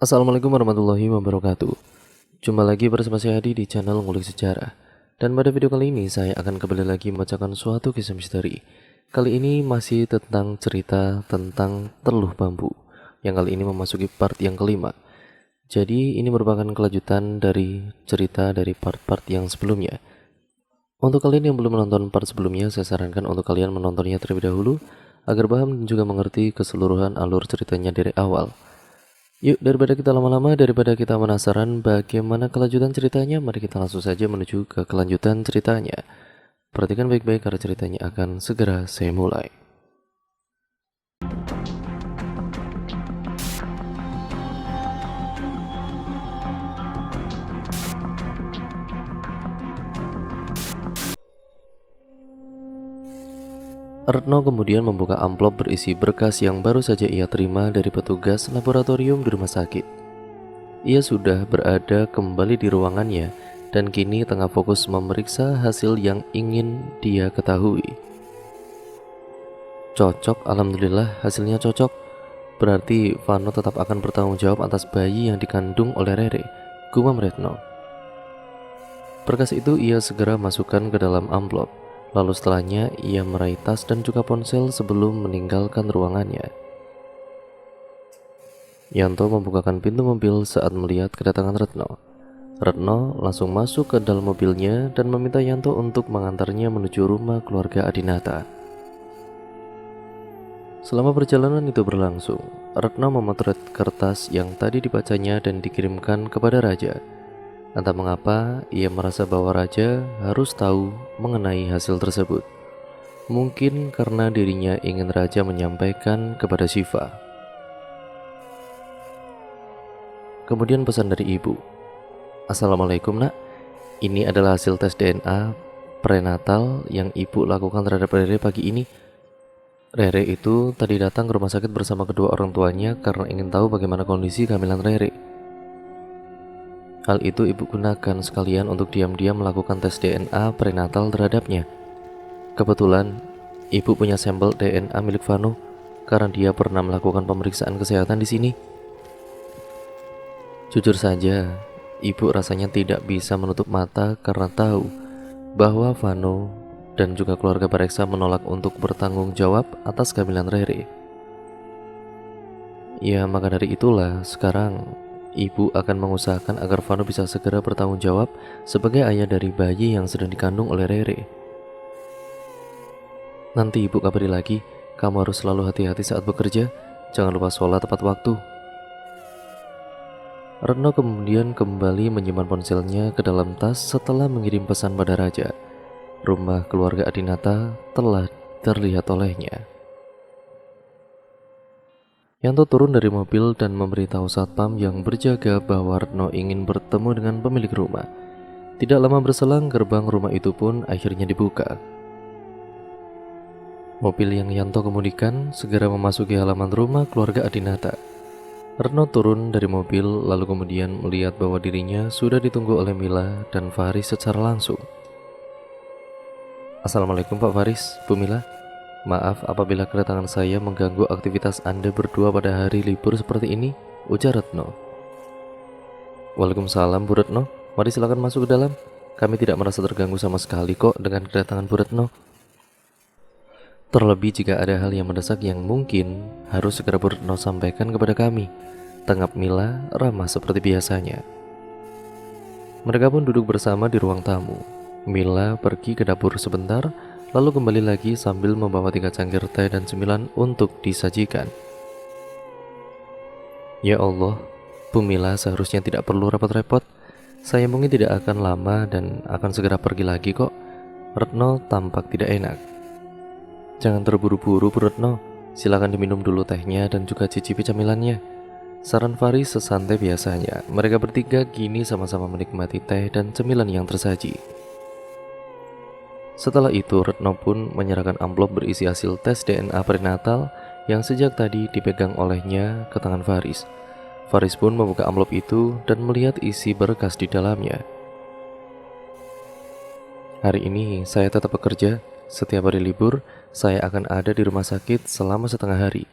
Assalamualaikum warahmatullahi wabarakatuh. Jumpa lagi bersama saya Adi di channel Ngulik Sejarah. Dan pada video kali ini saya akan kembali lagi membacakan suatu kisah misteri. Kali ini masih tentang cerita tentang teluh bambu, yang kali ini memasuki part yang kelima. Jadi ini merupakan kelanjutan dari cerita dari part-part yang sebelumnya. Untuk kalian yang belum menonton part sebelumnya, saya sarankan untuk kalian menontonnya terlebih dahulu agar paham dan juga mengerti keseluruhan alur ceritanya dari awal. Yuk, daripada kita lama-lama, daripada kita penasaran bagaimana kelanjutan ceritanya, mari kita langsung saja menuju ke kelanjutan ceritanya. Perhatikan baik-baik karena ceritanya akan segera saya mulai. Retno kemudian membuka amplop berisi berkas yang baru saja ia terima dari petugas laboratorium di rumah sakit. Ia sudah berada kembali di ruangannya dan kini tengah fokus memeriksa hasil yang ingin dia ketahui. Cocok, alhamdulillah hasilnya cocok. Berarti Vano tetap akan bertanggung jawab atas bayi yang dikandung oleh Rere, gumam Retno. Berkas itu ia segera masukkan ke dalam amplop. Lalu setelahnya ia meraih tas dan juga ponsel sebelum meninggalkan ruangannya. Yanto membukakan pintu mobil saat melihat kedatangan Retno. Retno langsung masuk ke dalam mobilnya dan meminta Yanto untuk mengantarnya menuju rumah keluarga Adinata. Selama perjalanan itu berlangsung, Retno memotret kertas yang tadi dibacanya dan dikirimkan kepada Raja. Entah mengapa, ia merasa bahwa Raja harus tahu mengenai hasil tersebut. Mungkin karena dirinya ingin Raja menyampaikan kepada Syifa. Kemudian pesan dari ibu. Assalamualaikum nak, ini adalah hasil tes DNA prenatal yang ibu lakukan terhadap Rere pagi ini. Rere itu tadi datang ke rumah sakit bersama kedua orang tuanya karena ingin tahu bagaimana kondisi kehamilan Rere. Hal itu ibu gunakan sekalian untuk diam-diam melakukan tes DNA prenatal terhadapnya. Kebetulan, ibu punya sampel DNA milik Vano karena dia pernah melakukan pemeriksaan kesehatan di sini. Jujur saja, ibu rasanya tidak bisa menutup mata karena tahu bahwa Vano dan juga keluarga Bareksa menolak untuk bertanggung jawab atas kehamilan Rere. Ya, maka dari itulah sekarang ibu akan mengusahakan agar Vano bisa segera bertanggung jawab sebagai ayah dari bayi yang sedang dikandung oleh Rere. Nanti ibu kabari lagi, kamu harus selalu hati-hati saat bekerja, jangan lupa sholat tepat waktu. Retno kemudian kembali menyimpan ponselnya ke dalam tas setelah mengirim pesan pada Raja. Rumah keluarga Adinata telah terlihat olehnya. Yanto turun dari mobil dan memberitahu satpam yang berjaga bahwa Retno ingin bertemu dengan pemilik rumah. Tidak lama berselang, gerbang rumah itu pun akhirnya dibuka. Mobil yang Yanto kemudikan segera memasuki halaman rumah keluarga Adinata. Retno turun dari mobil lalu kemudian melihat bahwa dirinya sudah ditunggu oleh Mila dan Faris secara langsung. Assalamualaikum Pak Faris, Bu Mila. Maaf apabila kedatangan saya mengganggu aktivitas Anda berdua pada hari libur seperti ini, ujar Retno. Waalaikumsalam Bu Retno, mari silakan masuk ke dalam. Kami tidak merasa terganggu sama sekali kok dengan kedatangan Bu Retno. Terlebih jika ada hal yang mendesak yang mungkin harus segera Bu Retno sampaikan kepada kami, tanggap Mila ramah seperti biasanya. Mereka pun duduk bersama di ruang tamu. Mila pergi ke dapur sebentar, lalu kembali lagi sambil membawa 3 cangkir teh dan cemilan untuk disajikan. Ya Allah, Bu Mila seharusnya tidak perlu repot-repot. Saya mungkin tidak akan lama dan akan segera pergi lagi kok. Retno tampak tidak enak. Jangan terburu-buru Bu Retno, silakan diminum dulu tehnya dan juga cicipi camilannya, saran Faris sesantai biasanya. Mereka bertiga kini sama-sama menikmati teh dan cemilan yang tersaji. Setelah itu, Retno pun menyerahkan amplop berisi hasil tes DNA prenatal yang sejak tadi dipegang olehnya ke tangan Faris. Faris pun membuka amplop itu dan melihat isi berkas di dalamnya. Hari ini saya tetap bekerja, setiap hari libur saya akan ada di rumah sakit selama setengah hari.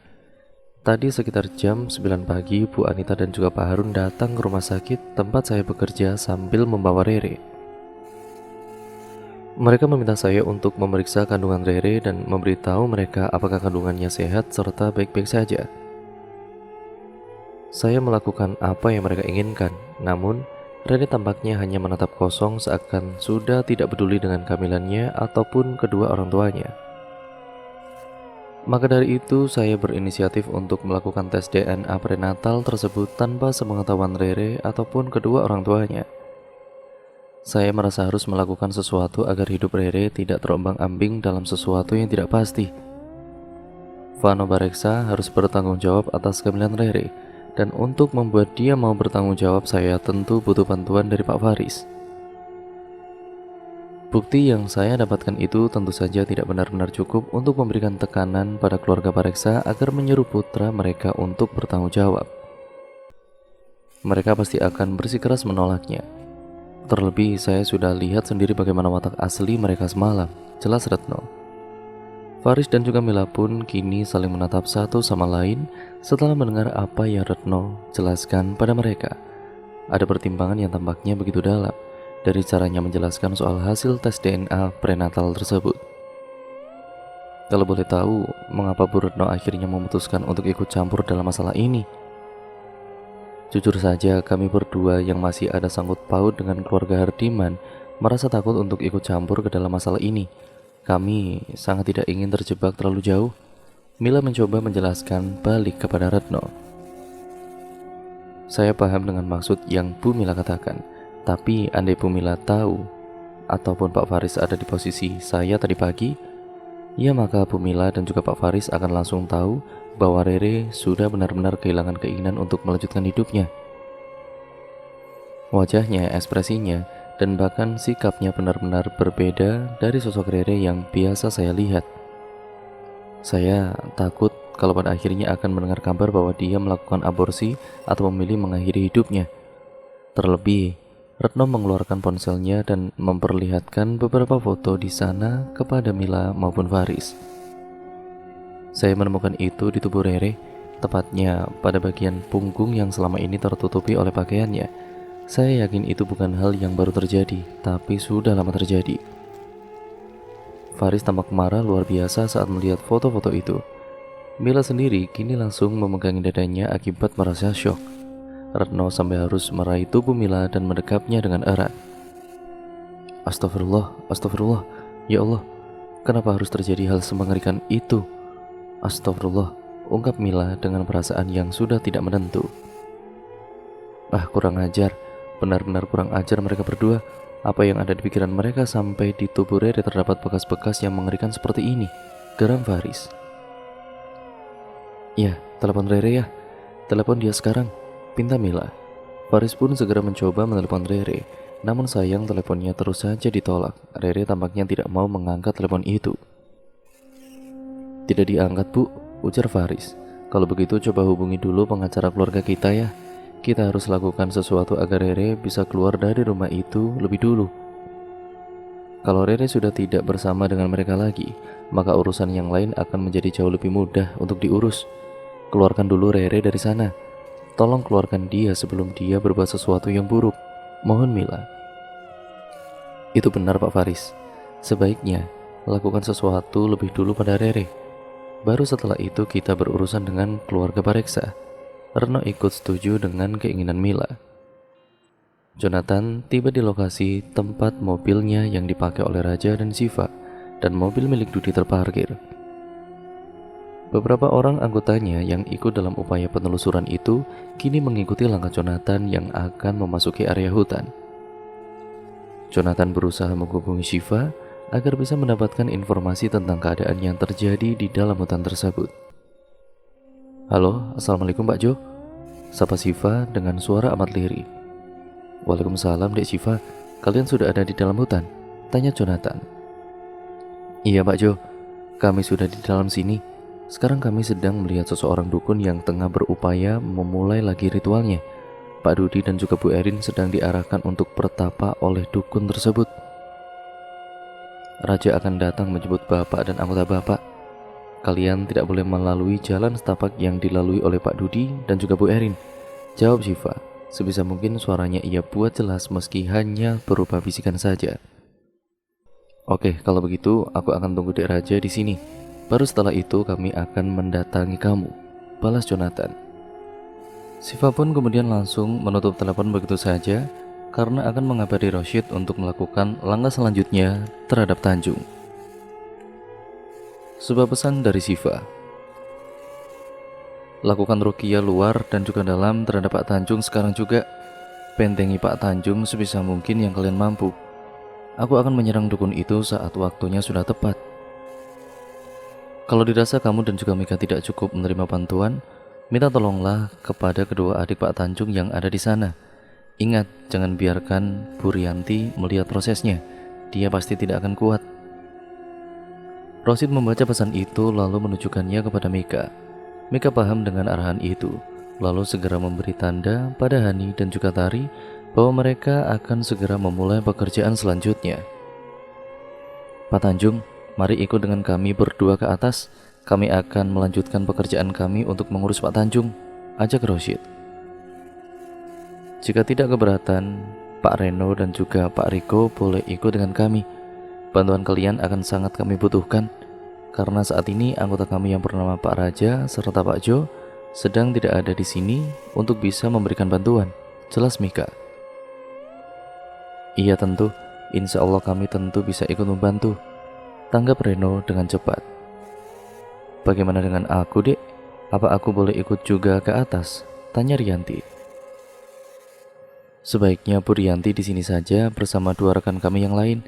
Tadi sekitar jam 9 pagi, Bu Anita dan juga Pak Harun datang ke rumah sakit tempat saya bekerja sambil membawa Rere. Mereka meminta saya untuk memeriksa kandungan Rere dan memberitahu mereka apakah kandungannya sehat serta baik-baik saja. Saya melakukan apa yang mereka inginkan, namun Rere tampaknya hanya menatap kosong seakan sudah tidak peduli dengan kehamilannya ataupun kedua orang tuanya. Maka dari itu, saya berinisiatif untuk melakukan tes DNA prenatal tersebut tanpa sepengetahuan Rere ataupun kedua orang tuanya. Saya merasa harus melakukan sesuatu agar hidup Rere tidak terombang-ambing dalam sesuatu yang tidak pasti. Vano Bareksa harus bertanggung jawab atas kehamilan Rere, dan untuk membuat dia mau bertanggung jawab, saya tentu butuh bantuan dari Pak Faris. Bukti yang saya dapatkan itu tentu saja tidak benar-benar cukup untuk memberikan tekanan pada keluarga Bareksa agar menyuruh putra mereka untuk bertanggung jawab. Mereka pasti akan bersikeras menolaknya. Terlebih saya sudah lihat sendiri bagaimana watak asli mereka semalam, jelas Retno. Faris dan juga Mila pun kini saling menatap satu sama lain setelah mendengar apa yang Retno jelaskan pada mereka. Ada pertimbangan yang tampaknya begitu dalam dari caranya menjelaskan soal hasil tes DNA prenatal tersebut. Kalau boleh tahu, mengapa Bu Retno akhirnya memutuskan untuk ikut campur dalam masalah ini? Jujur saja, kami berdua yang masih ada sangkut paut dengan keluarga Hardiman merasa takut untuk ikut campur ke dalam masalah ini. Kami sangat tidak ingin terjebak terlalu jauh. Mila mencoba menjelaskan balik kepada Retno. Saya paham dengan maksud yang Bu Mila katakan. Tapi andai Bu Mila tahu ataupun Pak Faris ada di posisi saya tadi pagi, ya maka Bu Mila dan juga Pak Faris akan langsung tahu bahwa Rere sudah benar-benar kehilangan keinginan untuk melanjutkan hidupnya. Wajahnya, ekspresinya, dan bahkan sikapnya benar-benar berbeda dari sosok Rere yang biasa saya lihat. Saya takut kalau pada akhirnya akan mendengar kabar bahwa dia melakukan aborsi atau memilih mengakhiri hidupnya. Terlebih, Retno mengeluarkan ponselnya dan memperlihatkan beberapa foto di sana kepada Mila maupun Faris. Saya menemukan itu di tubuh Rere, tepatnya pada bagian punggung yang selama ini tertutupi oleh pakaiannya. Saya yakin itu bukan hal yang baru terjadi, tapi sudah lama terjadi. Faris tampak marah luar biasa saat melihat foto-foto itu. Mila sendiri kini langsung memegangi dadanya akibat merasa syok. Retno sampai harus meraih tubuh Mila dan mendekapnya dengan erat. Astagfirullah, astagfirullah, ya Allah, kenapa harus terjadi hal semengerikan itu? Astagfirullah, ungkap Mila dengan perasaan yang sudah tidak menentu. Kurang ajar, benar-benar kurang ajar mereka berdua. Apa yang ada di pikiran mereka sampai di tubuh Rere terdapat bekas-bekas yang mengerikan seperti ini, geram Faris. Ya, telepon Rere ya, telepon dia sekarang, pinta Mila. Faris pun segera mencoba menelepon Rere, namun sayang teleponnya terus saja ditolak. Rere tampaknya tidak mau mengangkat telepon itu. Tidak diangkat Bu, ujar Faris. Kalau begitu coba hubungi dulu pengacara keluarga kita ya. Kita harus lakukan sesuatu agar Rere bisa keluar dari rumah itu lebih dulu. Kalau Rere sudah tidak bersama dengan mereka lagi, maka urusan yang lain akan menjadi jauh lebih mudah untuk diurus. Keluarkan dulu Rere dari sana. Tolong keluarkan dia sebelum dia berbuat sesuatu yang buruk. Mohon Mila. Itu benar Pak Faris. Sebaiknya lakukan sesuatu lebih dulu pada Rere. Baru setelah itu kita berurusan dengan keluarga Bareksa. Retno ikut setuju dengan keinginan Mila. Jonathan tiba di lokasi tempat mobilnya yang dipakai oleh Raja dan Siva, dan mobil milik Dudi terparkir. Beberapa orang anggotanya yang ikut dalam upaya penelusuran itu kini mengikuti langkah Jonathan yang akan memasuki area hutan. Jonathan berusaha menghubungi Siva agar bisa mendapatkan informasi tentang keadaan yang terjadi di dalam hutan tersebut. Halo, assalamualaikum Pak Jo, sapa Siva dengan suara amat lirih. Waalaikumsalam Dek Siva, kalian sudah ada di dalam hutan? Tanya Jonathan. Iya Pak Jo, kami sudah di dalam sini. Sekarang kami sedang melihat seseorang dukun yang tengah berupaya memulai lagi ritualnya. Pak Dudi dan juga Bu Erin sedang diarahkan untuk bertapa oleh dukun tersebut. Raja akan datang menjemput Bapak dan anggota Bapak. Kalian tidak boleh melalui jalan setapak yang dilalui oleh Pak Dudi dan juga Bu Erin, jawab Syifa. Sebisa mungkin suaranya ia buat jelas meski hanya berupa bisikan saja. Oke, kalau begitu aku akan tunggu Dek Raja di sini. Baru setelah itu kami akan mendatangi kamu, balas Jonathan. Syifa pun kemudian langsung menutup telepon begitu saja karena akan mengabari Rosyid untuk melakukan langkah selanjutnya terhadap Tanjung. Sebuah pesan dari Syifa. Lakukan ruqyah luar dan juga dalam terhadap Pak Tanjung sekarang juga. Bentengi Pak Tanjung sebisa mungkin yang kalian mampu. Aku akan menyerang dukun itu saat waktunya sudah tepat. Kalau dirasa kamu dan juga Mika tidak cukup menerima bantuan, minta tolonglah kepada kedua adik Pak Tanjung yang ada di sana. Ingat, jangan biarkan Bu Rianti melihat prosesnya. Dia pasti tidak akan kuat. Rosyid membaca pesan itu lalu menunjukkannya kepada Mika. Mika paham dengan arahan itu, lalu segera memberi tanda pada Hani dan juga Tari bahwa mereka akan segera memulai pekerjaan selanjutnya. Pak Tanjung, mari ikut dengan kami berdua ke atas. Kami akan melanjutkan pekerjaan kami untuk mengurus Pak Tanjung, ajak Rosyid. Jika tidak keberatan, Pak Reno dan juga Pak Riko boleh ikut dengan kami. Bantuan kalian akan sangat kami butuhkan, karena saat ini anggota kami yang bernama Pak Raja serta Pak Jo sedang tidak ada di sini untuk bisa memberikan bantuan, jelas Mika. Iya tentu, insya Allah kami tentu bisa ikut membantu, tanggap Reno dengan cepat. Bagaimana dengan aku, Dek? Apa aku boleh ikut juga ke atas? Tanya Rianti. Sebaiknya Bu Rianti di sini saja bersama dua rekan kami yang lain.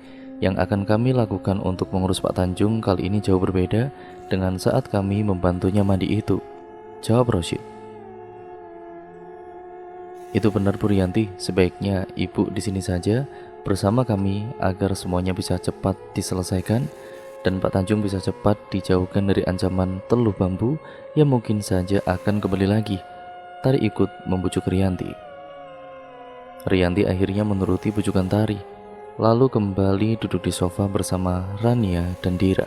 Yang akan kami lakukan untuk mengurus Pak Tanjung kali ini jauh berbeda dengan saat kami membantunya mandi itu, jawab Rosyid. Itu benar Bu Rianti, sebaiknya Ibu di sini saja bersama kami agar semuanya bisa cepat diselesaikan dan Pak Tanjung bisa cepat dijauhkan dari ancaman teluh bambu yang mungkin saja akan kembali lagi. Tari ikut membujuk Rianti. Rianti akhirnya menuruti bujukan Tari, lalu kembali duduk di sofa bersama Rania dan Dira.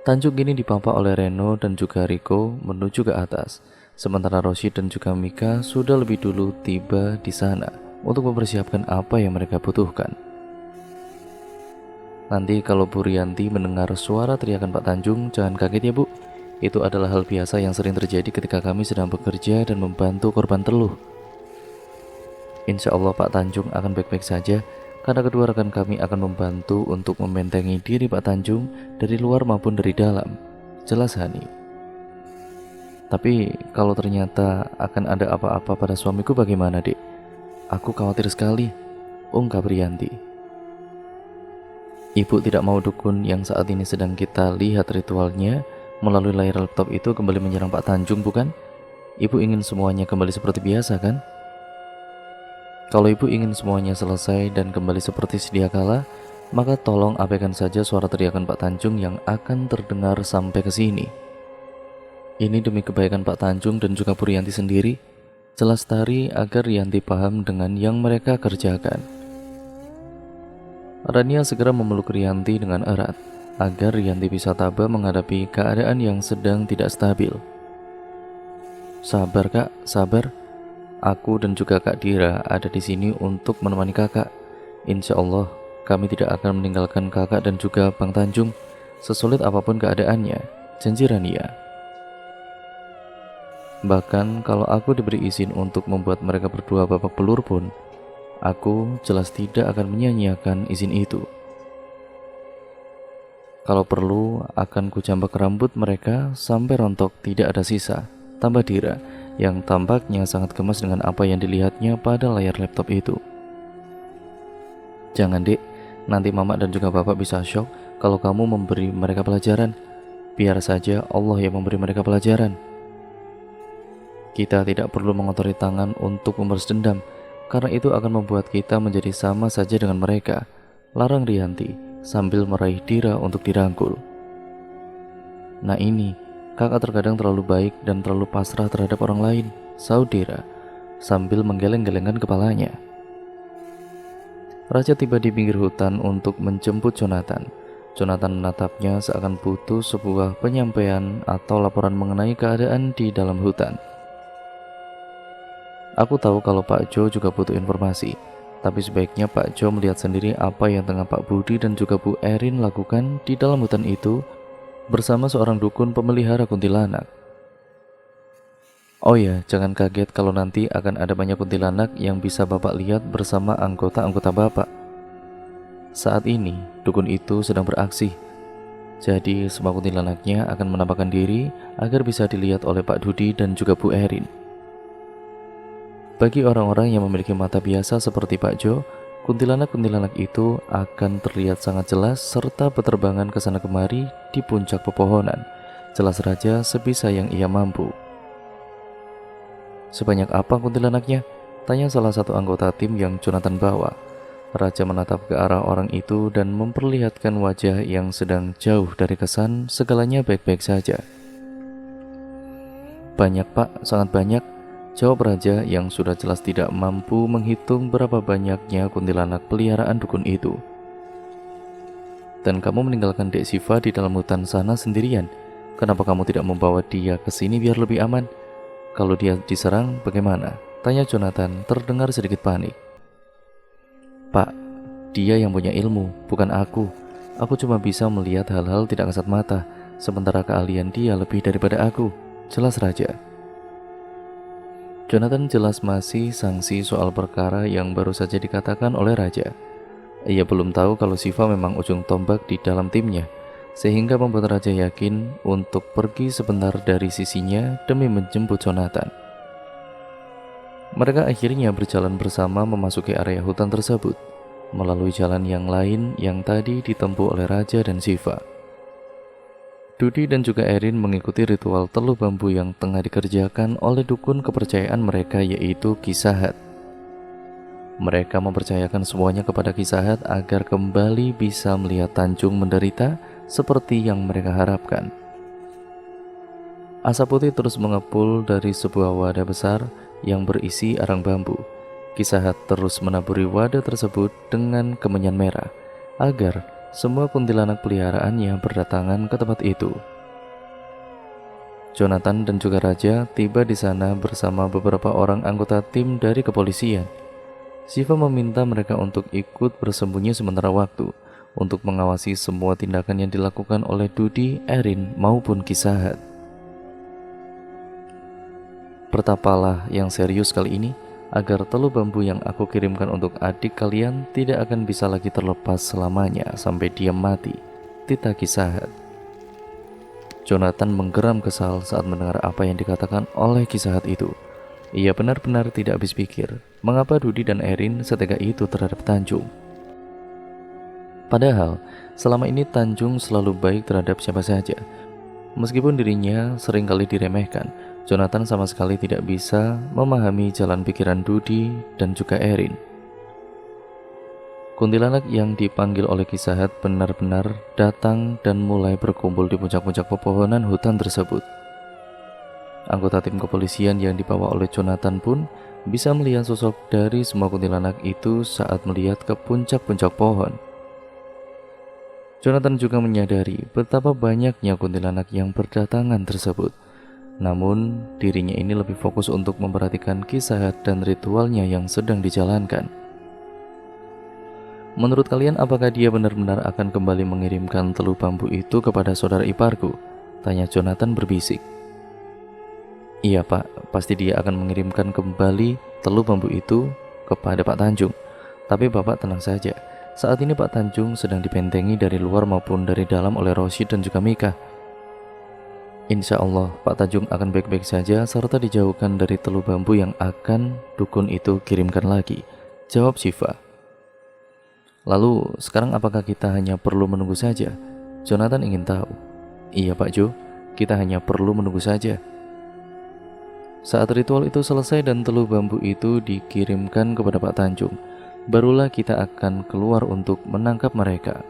Tanjung kini dipampa oleh Reno dan juga Riko menuju ke atas, sementara Rosyid dan juga Mika sudah lebih dulu tiba di sana untuk mempersiapkan apa yang mereka butuhkan. Nanti kalau Bu Rianti mendengar suara teriakan Pak Tanjung, jangan kaget ya Bu. Itu adalah hal biasa yang sering terjadi ketika kami sedang bekerja dan membantu korban teluh. Insya Allah Pak Tanjung akan baik-baik saja, karena kedua rekan kami akan membantu untuk membentengi diri Pak Tanjung dari luar maupun dari dalam, jelas Hani. Tapi kalau ternyata akan ada apa-apa pada suamiku bagaimana, Dek? Aku khawatir sekali, ungkap Rianti. Ibu tidak mau dukun yang saat ini sedang kita lihat ritualnya melalui layar laptop itu kembali menyerang Pak Tanjung, bukan? Ibu ingin semuanya kembali seperti biasa, kan? Kalau Ibu ingin semuanya selesai dan kembali seperti sedia kala, maka tolong abaikan saja suara teriakan Pak Tanjung yang akan terdengar sampai ke sini. Ini demi kebaikan Pak Tanjung dan juga Bu Rianti sendiri, jelas Tari agar Rianti paham dengan yang mereka kerjakan. Rania segera memeluk Rianti dengan erat, agar Rianti bisa tabah menghadapi keadaan yang sedang tidak stabil. Sabar Kak, sabar. Aku dan juga Kak Dira ada di sini untuk menemani kakak. Insya Allah kami tidak akan meninggalkan kakak dan juga Bang Tanjung, sesulit apapun keadaannya, janji Rania. Bahkan kalau aku diberi izin untuk membuat mereka berdua babak belur pun, aku jelas tidak akan menyia-nyiakan izin itu. Kalau perlu akan kujambak rambut mereka sampai rontok tidak ada sisa, tambah Dira yang tampaknya sangat gemas dengan apa yang dilihatnya pada layar laptop itu. Jangan Dek, nanti Mama dan juga Bapak bisa shock kalau kamu memberi mereka pelajaran. Biar saja Allah yang memberi mereka pelajaran. Kita tidak perlu mengotori tangan untuk membalas dendam, karena itu akan membuat kita menjadi sama saja dengan mereka, larang Rianti sambil meraih Dira untuk dirangkul. Nah ini, kakak terkadang terlalu baik dan terlalu pasrah terhadap orang lain, sahut Dira sambil menggeleng-gelengkan kepalanya. Raja tiba di pinggir hutan untuk menjemput Jonathan. Jonathan menatapnya seakan butuh sebuah penyampaian atau laporan mengenai keadaan di dalam hutan. Aku tahu kalau Pak Jo juga butuh informasi, tapi sebaiknya Pak Jo melihat sendiri apa yang tengah Pak Budi dan juga Bu Erin lakukan di dalam hutan itu bersama seorang dukun pemelihara kuntilanak. Oh ya, jangan kaget kalau nanti akan ada banyak kuntilanak yang bisa Bapak lihat bersama anggota-anggota Bapak. Saat ini, dukun itu sedang beraksi. Jadi, semua kuntilanaknya akan menampakkan diri agar bisa dilihat oleh Pak Dudi dan juga Bu Erin. Bagi orang-orang yang memiliki mata biasa seperti Pak Jo, kuntilanak-kuntilanak itu akan terlihat sangat jelas serta berterbangan ke sana kemari di puncak pepohonan. Jelas saja sebisa yang ia mampu. Sebanyak apa kuntilanaknya? Tanya salah satu anggota tim yang Jonathan bawa. Raja menatap ke arah orang itu dan memperlihatkan wajah yang sedang jauh dari kesan segalanya baik-baik saja. Banyak Pak, sangat banyak, jawab Raja yang sudah jelas tidak mampu menghitung berapa banyaknya kuntilanak peliharaan dukun itu. Dan kamu meninggalkan Dek Siva di dalam hutan sana sendirian. Kenapa kamu tidak membawa dia ke sini biar lebih aman? Kalau dia diserang bagaimana? Tanya Jonathan terdengar sedikit panik. Pak, dia yang punya ilmu, bukan aku. Aku cuma bisa melihat hal-hal tidak kasat mata, sementara keahlian dia lebih daripada aku. Jelas Raja. Jonathan jelas masih sangsi soal perkara yang baru saja dikatakan oleh Raja. Ia belum tahu kalau Siva memang ujung tombak di dalam timnya, sehingga membuat Raja yakin untuk pergi sebentar dari sisinya demi menjemput Jonathan. Mereka akhirnya berjalan bersama memasuki area hutan tersebut, melalui jalan yang lain yang tadi ditempuh oleh Raja dan Siva. Dudi dan juga Erin mengikuti ritual teluh bambu yang tengah dikerjakan oleh dukun kepercayaan mereka, yaitu Kisahat. Mereka mempercayakan semuanya kepada Kisahat agar kembali bisa melihat Tanjung menderita seperti yang mereka harapkan. Asap putih terus mengepul dari sebuah wadah besar yang berisi arang bambu. Kisahat terus menaburi wadah tersebut dengan kemenyan merah agar semua kuntilanak peliharaannya berdatangan ke tempat itu. Jonathan dan juga Raja tiba di sana bersama beberapa orang anggota tim dari kepolisian. Siva meminta mereka untuk ikut bersembunyi sementara waktu untuk mengawasi semua tindakan yang dilakukan oleh Dudi, Erin maupun Kisahat. Bertapalah yang serius kali ini, agar teluh bambu yang aku kirimkan untuk adik kalian tidak akan bisa lagi terlepas selamanya sampai dia mati, titah Kisahat. Jonathan menggeram kesal saat mendengar apa yang dikatakan oleh Kisahat itu. Ia benar-benar tidak habis pikir, mengapa Dudi dan Erin setega itu terhadap Tanjung. Padahal, selama ini Tanjung selalu baik terhadap siapa saja. Meskipun dirinya seringkali diremehkan, Jonathan sama sekali tidak bisa memahami jalan pikiran Dudi dan juga Erin. Kuntilanak yang dipanggil oleh Kisahat benar-benar datang dan mulai berkumpul di puncak-puncak pepohonan hutan tersebut. Anggota tim kepolisian yang dibawa oleh Jonathan pun bisa melihat sosok dari semua kuntilanak itu saat melihat ke puncak-puncak pohon. Jonathan juga menyadari betapa banyaknya kuntilanak yang berdatangan tersebut. Namun, dirinya ini lebih fokus untuk memperhatikan Kisahat dan ritualnya yang sedang dijalankan. Menurut kalian, apakah dia benar-benar akan kembali mengirimkan teluh bambu itu kepada saudara iparku? Tanya Jonathan berbisik. Iya Pak, pasti dia akan mengirimkan kembali teluh bambu itu kepada Pak Tanjung. Tapi Bapak tenang saja, saat ini Pak Tanjung sedang dibentengi dari luar maupun dari dalam oleh Rosyid dan juga Mika. Insya Allah Pak Tanjung akan baik-baik saja serta dijauhkan dari teluh bambu yang akan dukun itu kirimkan lagi, jawab Siva. Lalu sekarang apakah kita hanya perlu menunggu saja? Jonathan ingin tahu. Iya Pak Jo, kita hanya perlu menunggu saja. Saat ritual itu selesai dan teluh bambu itu dikirimkan kepada Pak Tanjung, barulah kita akan keluar untuk menangkap mereka.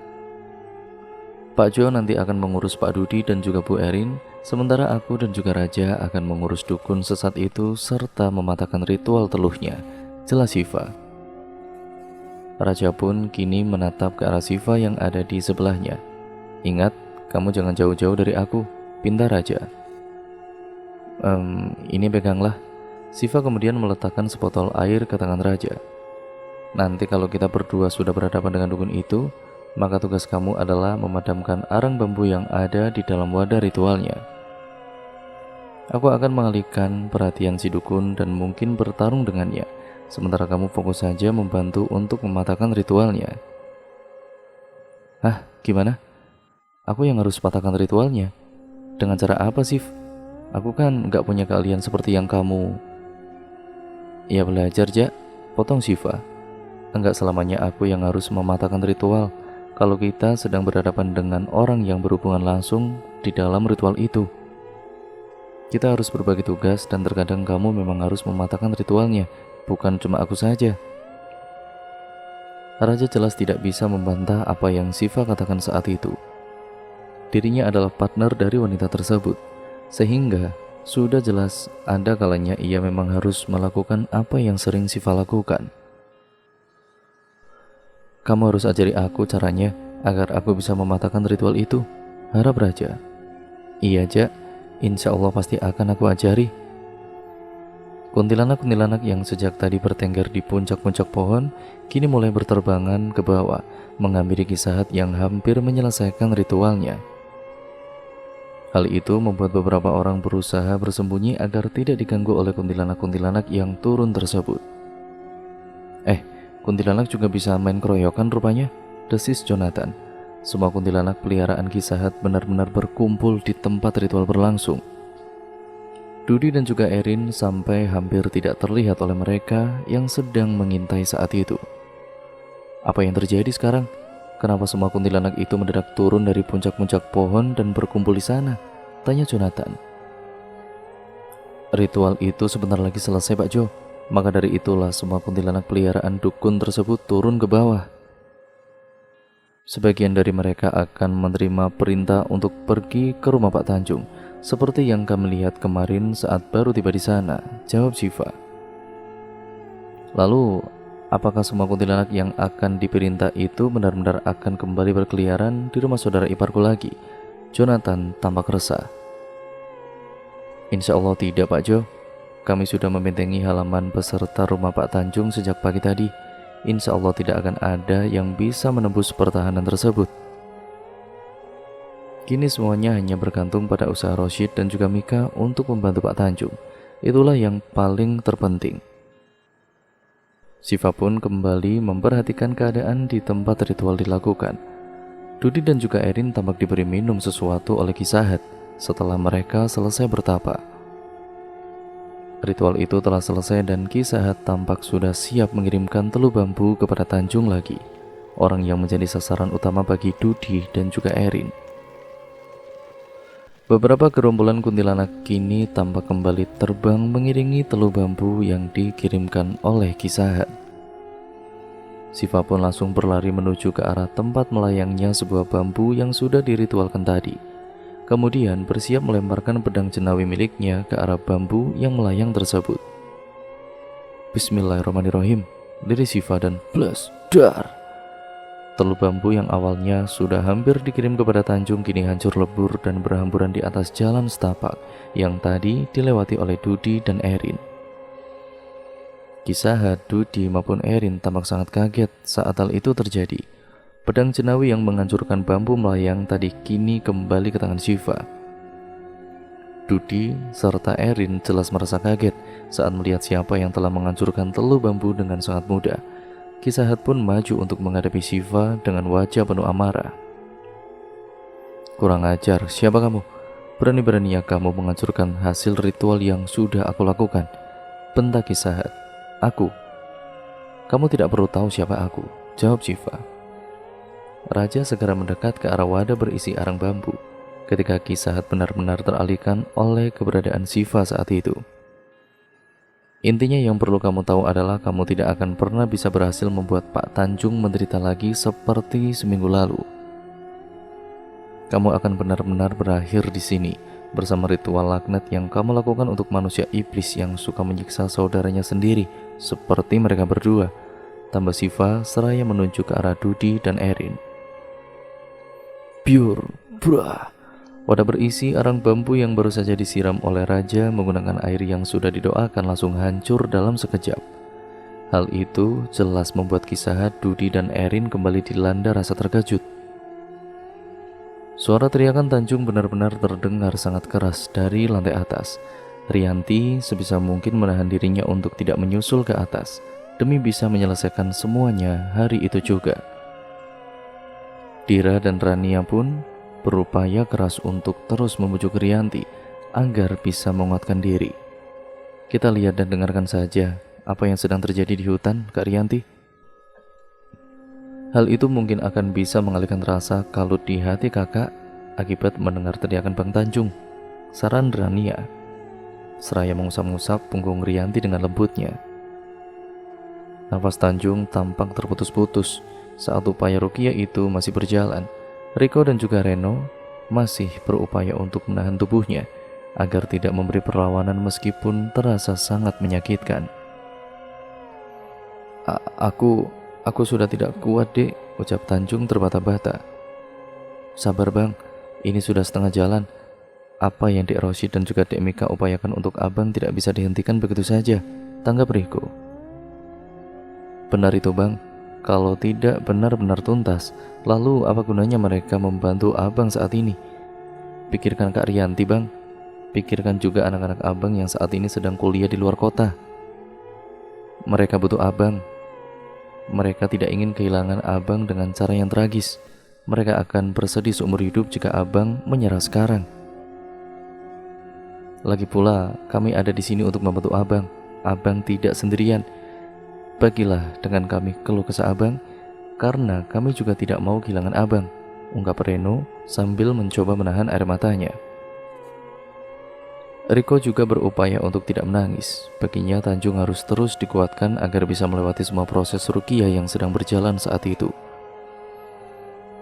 Pak Jo nanti akan mengurus Pak Dudi dan juga Bu Erin, sementara aku dan juga Raja akan mengurus dukun sesat itu serta mematahkan ritual teluhnya, jelas Siva. Raja pun kini menatap ke arah Siva yang ada di sebelahnya. Ingat, kamu jangan jauh-jauh dari aku, pinta raja. Ini peganglah. Siva kemudian meletakkan sebotol air ke tangan raja. Nanti kalau kita berdua sudah berhadapan dengan dukun itu, maka tugas kamu adalah memadamkan arang bambu yang ada di dalam wadah ritualnya. Aku akan mengalihkan perhatian si dukun dan mungkin bertarung dengannya, sementara kamu fokus saja membantu untuk mematahkan ritualnya. Hah, gimana? Aku yang harus patahkan ritualnya? Dengan cara apa sih? Aku kan gak punya keahlian seperti yang kamu. Ya belajar, Jak, potong Siva. Enggak selamanya aku yang harus mematahkan ritual kalau kita sedang berhadapan dengan orang yang berhubungan langsung di dalam ritual itu. Kita harus berbagi tugas dan terkadang kamu memang harus mematahkan ritualnya, bukan cuma aku saja. Raja jelas tidak bisa membantah apa yang Siva katakan saat itu. Dirinya adalah partner dari wanita tersebut, sehingga sudah jelas ada kalanya ia memang harus melakukan apa yang sering Siva lakukan. Kamu harus ajari aku caranya agar aku bisa mematahkan ritual itu, harap raja. Iya, Jak, insya Allah pasti akan aku ajari. Kuntilanak-kuntilanak yang sejak tadi bertengger di puncak-puncak pohon kini mulai berterbangan ke bawah, menghampiri Kisahat yang hampir menyelesaikan ritualnya. Hal itu membuat beberapa orang berusaha bersembunyi agar tidak diganggu oleh kuntilanak-kuntilanak yang turun tersebut. Kuntilanak juga bisa main keroyokan rupanya, desis Jonathan. Semua kuntilanak peliharaan Kisahat benar-benar berkumpul di tempat ritual berlangsung. Dudi dan juga Erin sampai hampir tidak terlihat oleh mereka yang sedang mengintai saat itu. Apa yang terjadi sekarang? Kenapa semua kuntilanak itu mendadak turun dari puncak-puncak pohon dan berkumpul di sana? Tanya Jonathan. Ritual itu sebentar lagi selesai, Pak Jo. Maka dari itulah semua kuntilanak peliharaan dukun tersebut turun ke bawah. Sebagian dari mereka akan menerima perintah untuk pergi ke rumah Pak Tanjung, seperti yang kami lihat kemarin saat baru tiba di sana, jawab Siva. Lalu, apakah semua kuntilanak yang akan diperintah itu benar-benar akan kembali berkeliaran di rumah saudara iparku lagi? Jonathan tampak resah. Insya Allah tidak, Pak Jo. Kami sudah membentengi halaman beserta rumah Pak Tanjung sejak pagi tadi. Insya Allah tidak akan ada yang bisa menembus pertahanan tersebut. Kini semuanya hanya bergantung pada usaha Rosyid dan juga Mika untuk membantu Pak Tanjung. Itulah yang paling terpenting. Siva pun kembali memperhatikan keadaan di tempat ritual dilakukan. Dudi dan juga Erin tampak diberi minum sesuatu oleh Kisahat setelah mereka selesai bertapa. Ritual itu telah selesai dan Kisahat tampak sudah siap mengirimkan telu bambu kepada Tanjung lagi, orang yang menjadi sasaran utama bagi Dudi dan juga Erin. Beberapa gerombolan kuntilanak kini tampak kembali terbang mengiringi telu bambu yang dikirimkan oleh Kisahat. Siva pun langsung berlari menuju ke arah tempat melayangnya sebuah bambu yang sudah diritualkan tadi. Kemudian bersiap melemparkan pedang jenawi miliknya ke arah bambu yang melayang tersebut. Bismillahirrahmanirrahim, diri Siva dan plus dar. Telu bambu yang awalnya sudah hampir dikirim kepada Tanjung kini hancur lebur dan berhamburan di atas jalan setapak yang tadi dilewati oleh Dudi dan Erin. Kisahat, Dudi maupun Erin tampak sangat kaget saat hal itu terjadi. Pedang jenawi yang menghancurkan bambu melayang tadi kini kembali ke tangan Siva. Dudi serta Erin jelas merasa kaget saat melihat siapa yang telah menghancurkan telu bambu dengan sangat mudah. Kisahat pun maju untuk menghadapi Siva dengan wajah penuh amarah. Kurang ajar, siapa kamu? Berani-beraninya kamu menghancurkan hasil ritual yang sudah aku lakukan, bentak Kisahat. Aku? Kamu tidak perlu tahu siapa aku, jawab Siva. Raja segera mendekat ke arah wadah berisi arang bambu ketika Kisahat benar-benar teralihkan oleh keberadaan Siva saat itu. Intinya yang perlu kamu tahu adalah kamu tidak akan pernah bisa berhasil membuat Pak Tanjung menderita lagi seperti seminggu lalu. Kamu akan benar-benar berakhir di sini bersama ritual laknat yang kamu lakukan untuk manusia iblis yang suka menyiksa saudaranya sendiri seperti mereka berdua, tambah Siva seraya menunjuk ke arah Dudi dan Erin. Biur, brah. Wadah berisi arang bambu yang baru saja disiram oleh raja menggunakan air yang sudah didoakan langsung hancur dalam sekejap. Hal itu jelas membuat kisah Dudi dan Erin kembali dilanda rasa terkejut. Suara teriakan Tanjung benar-benar terdengar sangat keras dari lantai atas. Rianti sebisa mungkin menahan dirinya untuk tidak menyusul ke atas, demi bisa menyelesaikan semuanya hari itu juga. Dira dan Rania pun berupaya keras untuk terus membujuk Rianti agar bisa menguatkan diri. Kita lihat dan dengarkan saja apa yang sedang terjadi di hutan, Kak Rianti. Hal itu mungkin akan bisa mengalihkan rasa kalut di hati kakak akibat mendengar teriakan Bang Tanjung, saran Rania. Seraya mengusap-ngusap punggung Rianti dengan lembutnya. Nafas Tanjung tampak terputus-putus saat upaya ruqyah itu masih berjalan. Riko dan juga Reno masih berupaya untuk menahan tubuhnya agar tidak memberi perlawanan meskipun terasa sangat menyakitkan. Aku sudah tidak kuat, Dek, ucap Tanjung terbata-bata. Sabar Bang, ini sudah setengah jalan. Apa yang Dek Rosyid dan juga Dek Mika upayakan untuk Abang tidak bisa dihentikan begitu saja, tanggap Riko. Benar itu Bang, kalau tidak benar-benar tuntas, lalu apa gunanya mereka membantu Abang saat ini? Pikirkan Kak Rianti Bang, pikirkan juga anak-anak Abang yang saat ini sedang kuliah di luar kota. Mereka butuh Abang. Mereka tidak ingin kehilangan Abang dengan cara yang tragis. Mereka akan bersedih seumur hidup jika Abang menyerah sekarang. Lagi pula, kami ada di sini untuk membantu Abang. Abang tidak sendirian. Bagilah dengan kami keluh kesah Abang, karena kami juga tidak mau kehilangan Abang, ungkap Reno sambil mencoba menahan air matanya. Riko juga berupaya untuk tidak menangis. Baginya Tanjung harus terus dikuatkan agar bisa melewati semua proses ruqyah yang sedang berjalan saat itu.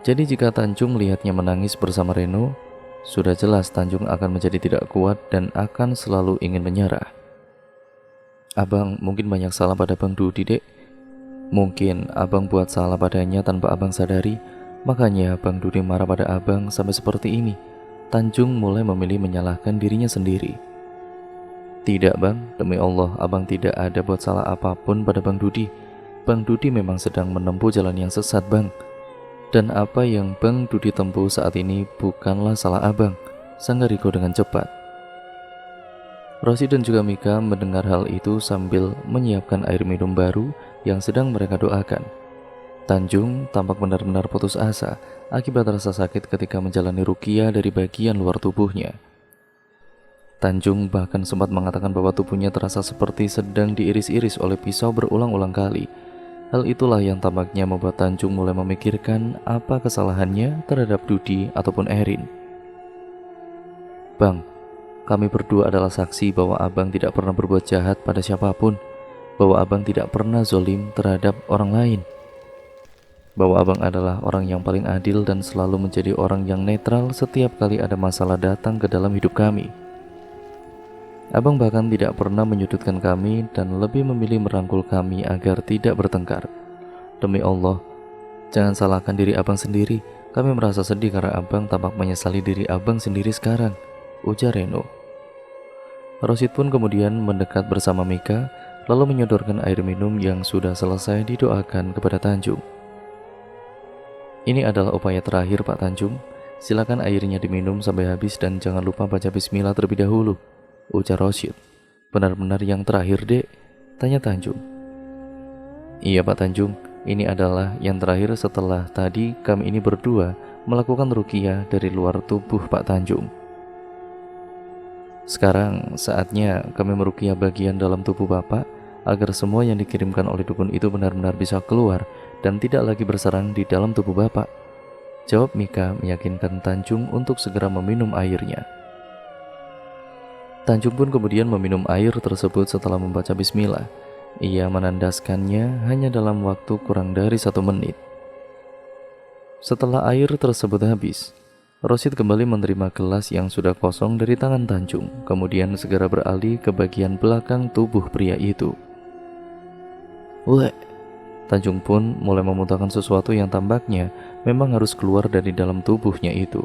Jadi jika Tanjung melihatnya menangis bersama Reno, sudah jelas Tanjung akan menjadi tidak kuat dan akan selalu ingin menyerah. Abang mungkin banyak salah pada Bang Dudi, Dek. Mungkin Abang buat salah padanya tanpa Abang sadari, makanya Bang Dudi marah pada Abang sampai seperti ini. Tanjung mulai memilih menyalahkan dirinya sendiri. Tidak Bang, demi Allah Abang tidak ada buat salah apapun pada Bang Dudi. Bang Dudi memang sedang menempuh jalan yang sesat Bang. Dan apa yang Bang Dudi tempuh saat ini bukanlah salah Abang, sanggar Riko dengan cepat. Rosi dan juga Mika mendengar hal itu sambil menyiapkan air minum baru yang sedang mereka doakan. Tanjung tampak benar-benar putus asa akibat rasa sakit ketika menjalani ruqyah dari bagian luar tubuhnya. Tanjung bahkan sempat mengatakan bahwa tubuhnya terasa seperti sedang diiris-iris oleh pisau berulang-ulang kali. Hal itulah yang tampaknya membuat Tanjung mulai memikirkan apa kesalahannya terhadap Dudi ataupun Erin. Bang, kami berdua adalah saksi bahwa Abang tidak pernah berbuat jahat pada siapapun, bahwa Abang tidak pernah zolim terhadap orang lain, bahwa Abang adalah orang yang paling adil dan selalu menjadi orang yang netral setiap kali ada masalah datang ke dalam hidup kami. Abang bahkan tidak pernah menyudutkan kami dan lebih memilih merangkul kami agar tidak bertengkar. Demi Allah, jangan salahkan diri Abang sendiri. Kami merasa sedih karena Abang tampak menyesali diri Abang sendiri sekarang, ujar Reno. Rosyid pun kemudian mendekat bersama Mika, lalu menyodorkan air minum yang sudah selesai didoakan kepada Tanjung. Ini adalah upaya terakhir Pak Tanjung. Silakan airnya diminum sampai habis dan jangan lupa baca bismillah terlebih dahulu, ujar Rosyid. Benar-benar yang terakhir, Dek? Tanya Tanjung. Iya Pak Tanjung, ini adalah yang terakhir setelah tadi kami ini berdua melakukan ruqyah dari luar tubuh Pak Tanjung. Sekarang saatnya kami meruqyah bagian dalam tubuh Bapak agar semua yang dikirimkan oleh dukun itu benar-benar bisa keluar dan tidak lagi bersarang di dalam tubuh Bapak, jawab Mika meyakinkan Tanjung untuk segera meminum airnya. Tanjung pun kemudian meminum air tersebut setelah membaca bismillah. Ia menandaskannya hanya dalam waktu kurang dari 1 menit. Setelah air tersebut habis, Rosyid kembali menerima gelas yang sudah kosong dari tangan Tanjung, kemudian segera beralih ke bagian belakang tubuh pria itu. Tanjung pun mulai memuntahkan sesuatu yang tampaknya memang harus keluar dari dalam tubuhnya itu.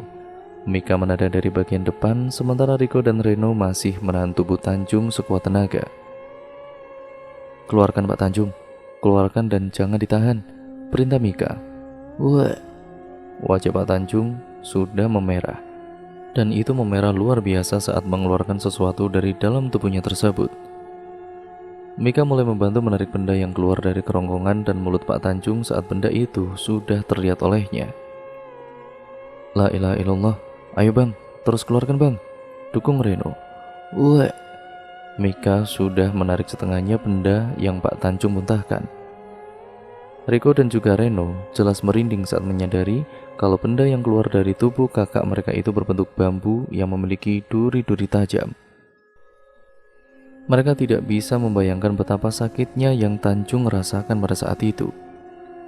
Mika menada dari bagian depan, sementara Riko dan Reno masih menahan tubuh Tanjung sekuat tenaga. "Keluarkan Pak Tanjung, keluarkan dan jangan ditahan," perintah Mika. "Wah." Wajah Pak Tanjung sudah memerah, dan itu memerah luar biasa saat mengeluarkan sesuatu dari dalam tubuhnya tersebut. Mika mulai membantu menarik benda yang keluar dari kerongkongan dan mulut Pak Tanjung saat benda itu sudah terlihat olehnya. "La ilaha illallah, ayo bang, terus keluarkan bang," dukung Reno. "Wah." Mika sudah menarik setengahnya benda yang Pak Tanjung muntahkan. Riko dan juga Reno jelas merinding saat menyadari kalau benda yang keluar dari tubuh kakak mereka itu berbentuk bambu yang memiliki duri-duri tajam. Mereka tidak bisa membayangkan betapa sakitnya yang Tanjung rasakan pada saat itu.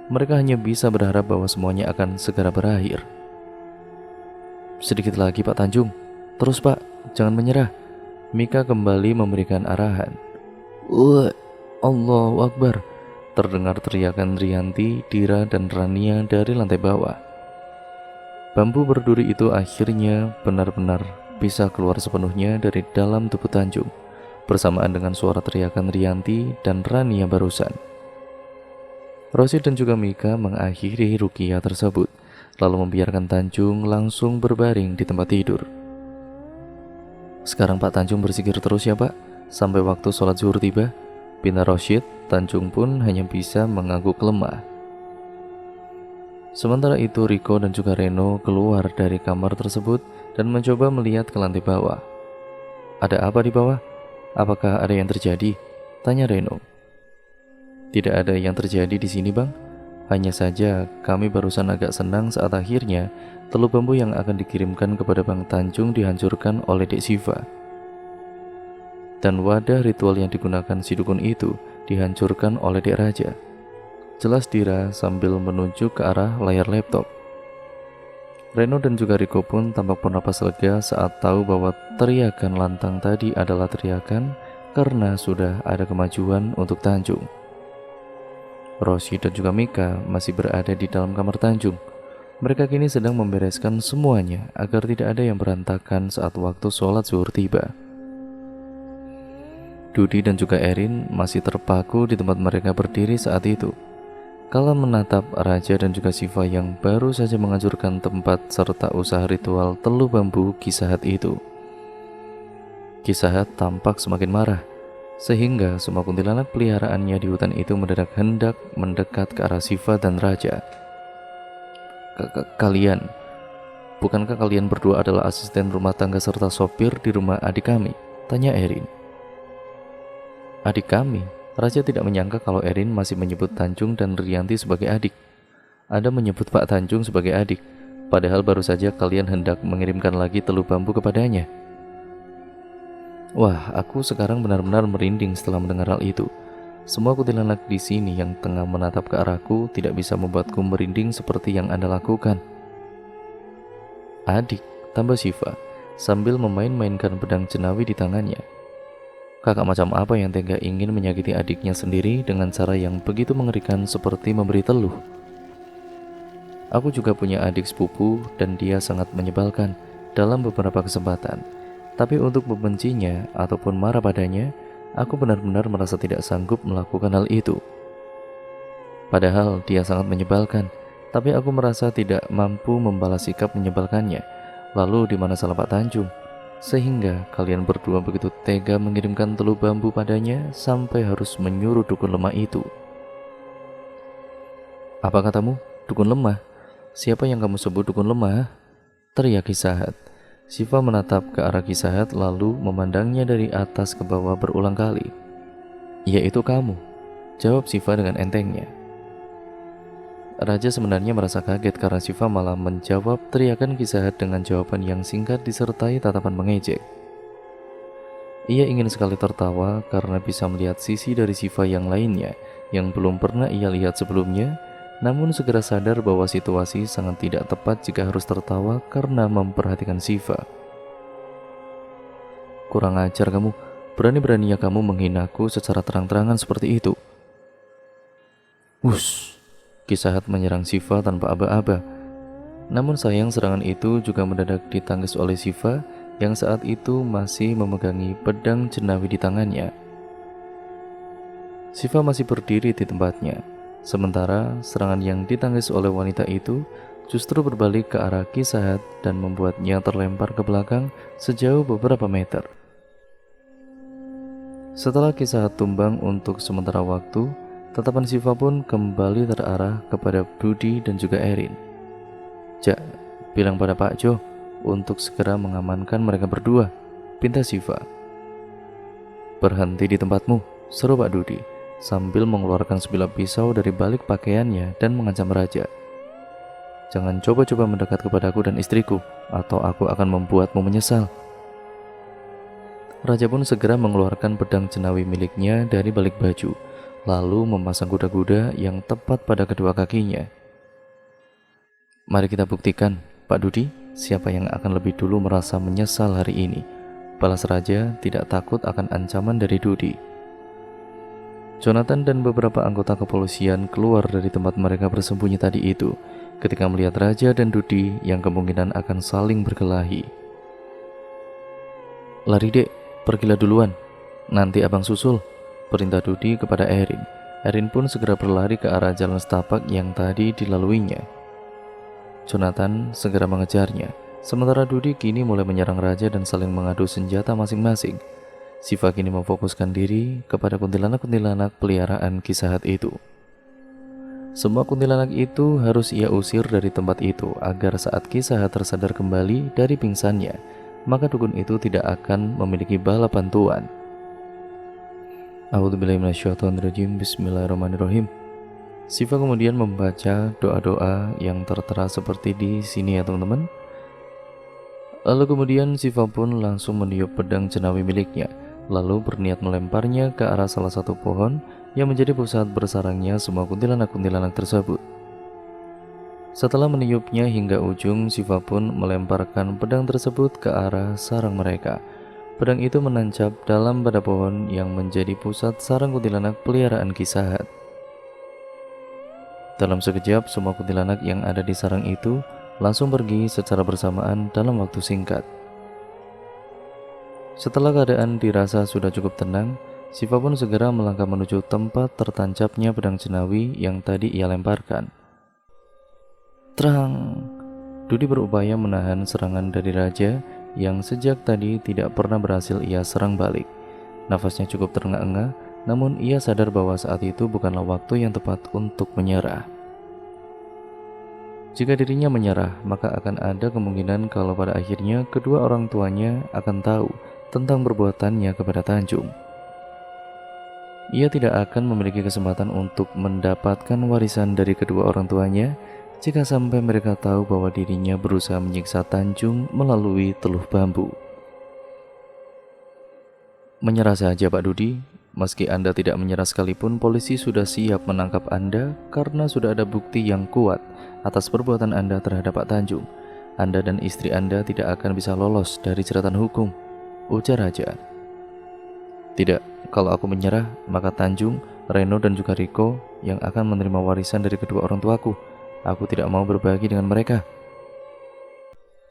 Mereka hanya bisa berharap bahwa semuanya akan segera berakhir. "Sedikit lagi Pak Tanjung, terus Pak, jangan menyerah," Mika kembali memberikan arahan. "Wah, Allahu Akbar," terdengar teriakan Rianti, Dira, dan Rania dari lantai bawah. Bambu berduri itu akhirnya benar-benar bisa keluar sepenuhnya dari dalam tubuh Tanjung, bersamaan dengan suara teriakan Rianti dan Rania barusan. Rosi dan juga Mika mengakhiri ruqyah tersebut, lalu membiarkan Tanjung langsung berbaring di tempat tidur. "Sekarang Pak Tanjung berzikir terus ya Pak, sampai waktu sholat zuhur tiba," pinta Rosyid. Tanjung pun hanya bisa mengangguk lemah. Sementara itu Riko dan juga Reno keluar dari kamar tersebut dan mencoba melihat ke lantai bawah. "Ada apa di bawah? Apakah ada yang terjadi?" tanya Reno. "Tidak ada yang terjadi di sini bang. Hanya saja kami barusan agak senang saat akhirnya telur bambu yang akan dikirimkan kepada Bang Tanjung dihancurkan oleh Dek Siva. Dan wadah ritual yang digunakan si dukun itu dihancurkan oleh Dek Raja," jelas Dira sambil menunjuk ke arah layar laptop. Reno dan juga Riko pun tampak bernapas lega saat tahu bahwa teriakan lantang tadi adalah teriakan karena sudah ada kemajuan untuk Tanjung. Rosi dan juga Mika masih berada di dalam kamar Tanjung. Mereka kini sedang membereskan semuanya agar tidak ada yang berantakan saat waktu sholat zuhur tiba. Dudi dan juga Erin masih terpaku di tempat mereka berdiri saat itu, kala menatap Raja dan juga Siva yang baru saja menghancurkan tempat serta usaha ritual telu bambu Kisahat itu. Kisahat tampak semakin marah, sehingga semua kuntilanak peliharaannya di hutan itu mendadak hendak mendekat ke arah Siva dan Raja. Kalian, bukankah kalian berdua adalah asisten rumah tangga serta sopir di rumah adik kami?" tanya Erin. "Adik kami?" Raja tidak menyangka kalau Erin masih menyebut Tanjung dan Rianti sebagai adik. Anda menyebut Pak Tanjung sebagai adik, padahal baru saja kalian hendak mengirimkan lagi telu bambu kepadanya. Wah, aku sekarang benar-benar merinding setelah mendengar hal itu. Semua kuntilanak di sini yang tengah menatap ke arahku tidak bisa membuatku merinding seperti yang Anda lakukan. "Adik," tambah Siva, sambil memain-mainkan pedang jenawi di tangannya. Kakak macam apa yang tega ingin menyakiti adiknya sendiri dengan cara yang begitu mengerikan seperti memberi teluh? Aku juga punya adik sepupu dan dia sangat menyebalkan dalam beberapa kesempatan. Tapi untuk membencinya ataupun marah padanya, aku benar-benar merasa tidak sanggup melakukan hal itu. Padahal dia sangat menyebalkan, tapi aku merasa tidak mampu membalas sikap menyebalkannya. Lalu di mana salah Pak Tanjung? Sehingga kalian berdua begitu tega mengirimkan telu bambu padanya sampai harus menyuruh dukun lemah itu. "Apa katamu? Dukun lemah? Siapa yang kamu sebut dukun lemah?" teriak Kisahat. Siva menatap ke arah Kisahat lalu memandangnya dari atas ke bawah berulang kali. "Yaitu kamu," jawab Siva dengan entengnya. Raja sebenarnya merasa kaget karena Siva malah menjawab teriakan Kisahat dengan jawaban yang singkat disertai tatapan mengejek. Ia ingin sekali tertawa karena bisa melihat sisi dari Siva yang lainnya yang belum pernah ia lihat sebelumnya, namun segera sadar bahwa situasi sangat tidak tepat jika harus tertawa karena memperhatikan Siva. "Kurang ajar kamu, berani-beraninya kamu menghinaku secara terang-terangan seperti itu." "Wush!" Kisahat menyerang Siva tanpa aba-aba, Namun sayang serangan itu juga mendadak ditangkis oleh Siva yang saat itu masih memegangi pedang jenawi di tangannya. Siva masih berdiri di tempatnya, sementara serangan yang ditangkis oleh wanita itu justru berbalik ke arah Ki Sahat dan membuatnya terlempar ke belakang sejauh beberapa meter. Setelah Ki Sahat tumbang untuk sementara waktu, tatapan Siva pun kembali terarah kepada Budi dan juga Erin. "Jak, bilang pada Pak Jo untuk segera mengamankan mereka berdua," pinta Siva. "Berhenti di tempatmu," seru Pak Dudi sambil mengeluarkan sebilah pisau dari balik pakaiannya dan mengancam Raja. "Jangan coba-coba mendekat kepadaku dan istriku, atau aku akan membuatmu menyesal." Raja pun segera mengeluarkan pedang jenawi miliknya dari balik baju, lalu memasang kuda-kuda yang tepat pada kedua kakinya. "Mari kita buktikan, Pak Dudi, siapa yang akan lebih dulu merasa menyesal hari ini," balas Raja tidak takut akan ancaman dari Dudi. Jonathan dan beberapa anggota kepolisian keluar dari tempat mereka bersembunyi tadi itu ketika melihat Raja dan Dudi yang kemungkinan akan saling berkelahi. "Lari dek, pergilah duluan, nanti abang susul," perintah Dudi kepada Erin. Erin pun segera berlari ke arah jalan setapak yang tadi dilaluinya. Jonathan segera mengejarnya, sementara Dudi kini mulai menyerang Raja dan saling mengadu senjata masing-masing. Siva kini memfokuskan diri kepada kuntilanak-kuntilanak peliharaan Ki Sahat itu. Semua kuntilanak itu harus ia usir dari tempat itu agar saat Ki Sahat tersadar kembali dari pingsannya, maka dukun itu tidak akan memiliki bala bantuan. A'udzubillahi minasyaitonirrajim. Bismillahirrahmanirrahim. Siva kemudian membaca doa-doa yang tertera seperti di sini ya teman-teman. Lalu kemudian Siva pun langsung meniup pedang jenawi miliknya, lalu berniat melemparnya ke arah salah satu pohon yang menjadi pusat bersarangnya semua kuntilanak-kuntilanak tersebut. Setelah meniupnya hingga ujung, Siva pun melemparkan pedang tersebut ke arah sarang mereka. Pedang itu menancap dalam pada pohon yang menjadi pusat sarang kuntilanak peliharaan Ki Sahat. Dalam sekejap, semua kuntilanak yang ada di sarang itu langsung pergi secara bersamaan dalam waktu singkat. Setelah keadaan dirasa sudah cukup tenang, Siva pun segera melangkah menuju tempat tertancapnya pedang jenawi yang tadi ia lemparkan. Terang! Dudi berupaya menahan serangan dari Raja yang sejak tadi tidak pernah berhasil ia serang balik. Nafasnya cukup terengah-engah, namun ia sadar bahwa saat itu bukanlah waktu yang tepat untuk menyerah. Jika dirinya menyerah, maka akan ada kemungkinan kalau pada akhirnya kedua orang tuanya akan tahu tentang perbuatannya kepada Tanjung. Ia tidak akan memiliki kesempatan untuk mendapatkan warisan dari kedua orang tuanya jika sampai mereka tahu bahwa dirinya berusaha menyiksa Tanjung melalui teluh bambu. "Menyerah saja Pak Dudi, meski Anda tidak menyerah sekalipun, polisi sudah siap menangkap Anda karena sudah ada bukti yang kuat atas perbuatan Anda terhadap Pak Tanjung. Anda dan istri Anda tidak akan bisa lolos dari jeratan hukum," ujar Raja. "Tidak, kalau aku menyerah, maka Tanjung, Reno dan juga Riko yang akan menerima warisan dari kedua orang tuaku. Aku tidak mau berbagi dengan mereka.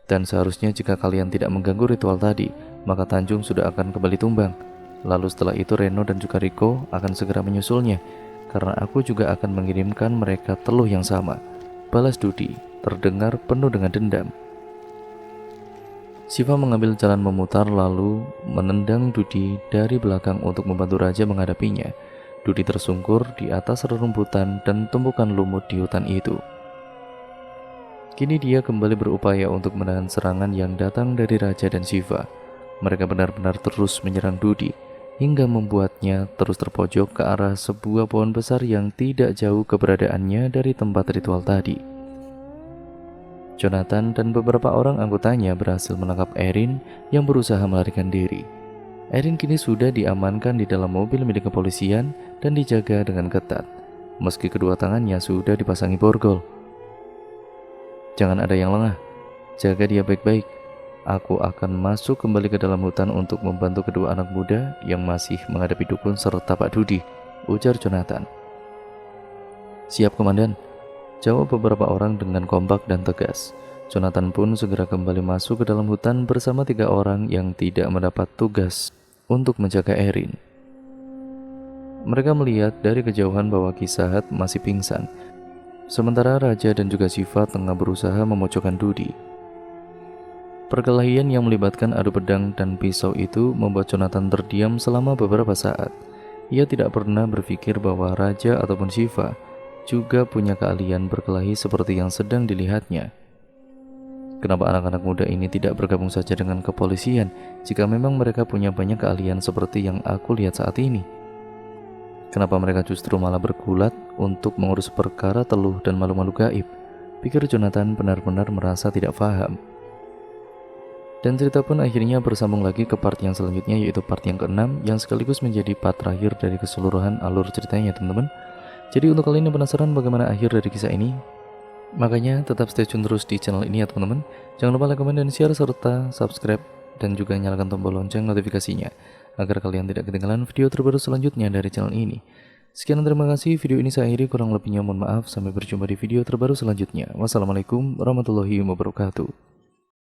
Dan seharusnya jika kalian tidak mengganggu ritual tadi, maka Tanjung sudah akan kembali tumbang. Lalu setelah itu Reno dan juga Riko akan segera menyusulnya, karena aku juga akan mengirimkan mereka teluh yang sama," balas Dudi, terdengar penuh dengan dendam. Siva mengambil jalan memutar lalu menendang Dudi dari belakang untuk membantu Raja menghadapinya. Dudi tersungkur di atas rerumputan dan tumpukan lumut di hutan itu. Kini dia kembali berupaya untuk menahan serangan yang datang dari Raja dan Siva. Mereka benar-benar terus menyerang Dudi, hingga membuatnya terus terpojok ke arah sebuah pohon besar yang tidak jauh keberadaannya dari tempat ritual tadi. Jonathan dan beberapa orang anggotanya berhasil menangkap Erin yang berusaha melarikan diri. Erin kini sudah diamankan di dalam mobil milik kepolisian dan dijaga dengan ketat, meski kedua tangannya sudah dipasangi borgol. "Jangan ada yang lengah, jaga dia baik-baik. Aku akan masuk kembali ke dalam hutan untuk membantu kedua anak muda yang masih menghadapi dukun serta Pak Dudi," ujar Jonathan. "Siap, Komandan," jawab beberapa orang dengan kompak dan tegas. Jonathan pun segera kembali masuk ke dalam hutan bersama 3 orang yang tidak mendapat tugas untuk menjaga Erin. Mereka melihat dari kejauhan bahwa Kisahat masih pingsan, sementara Raja dan juga Shiva tengah berusaha memojokkan Dudi. Perkelahian yang melibatkan adu pedang dan pisau itu membuat Jonathan terdiam selama beberapa saat. Ia tidak pernah berpikir bahwa Raja ataupun Shiva juga punya keahlian berkelahi seperti yang sedang dilihatnya. Kenapa anak-anak muda ini tidak bergabung saja dengan kepolisian jika memang mereka punya banyak keahlian seperti yang aku lihat saat ini? Kenapa mereka justru malah bergulat untuk mengurus perkara teluh dan malu-malu gaib? Pikir Jonathan benar-benar merasa tidak paham. Dan cerita pun akhirnya bersambung lagi ke part yang selanjutnya, yaitu part yang ke-6 yang sekaligus menjadi part terakhir dari keseluruhan alur ceritanya teman-teman. Jadi untuk kalian yang penasaran bagaimana akhir dari kisah ini, makanya tetap stay tune terus di channel ini ya teman-teman. Jangan lupa like, komen, dan share serta subscribe dan juga nyalakan tombol lonceng notifikasinya agar kalian tidak ketinggalan video terbaru selanjutnya dari channel ini. Sekian dan terima kasih, video ini saya akhiri, kurang lebihnya mohon maaf. Sampai berjumpa di video terbaru selanjutnya. Wassalamualaikum warahmatullahi wabarakatuh.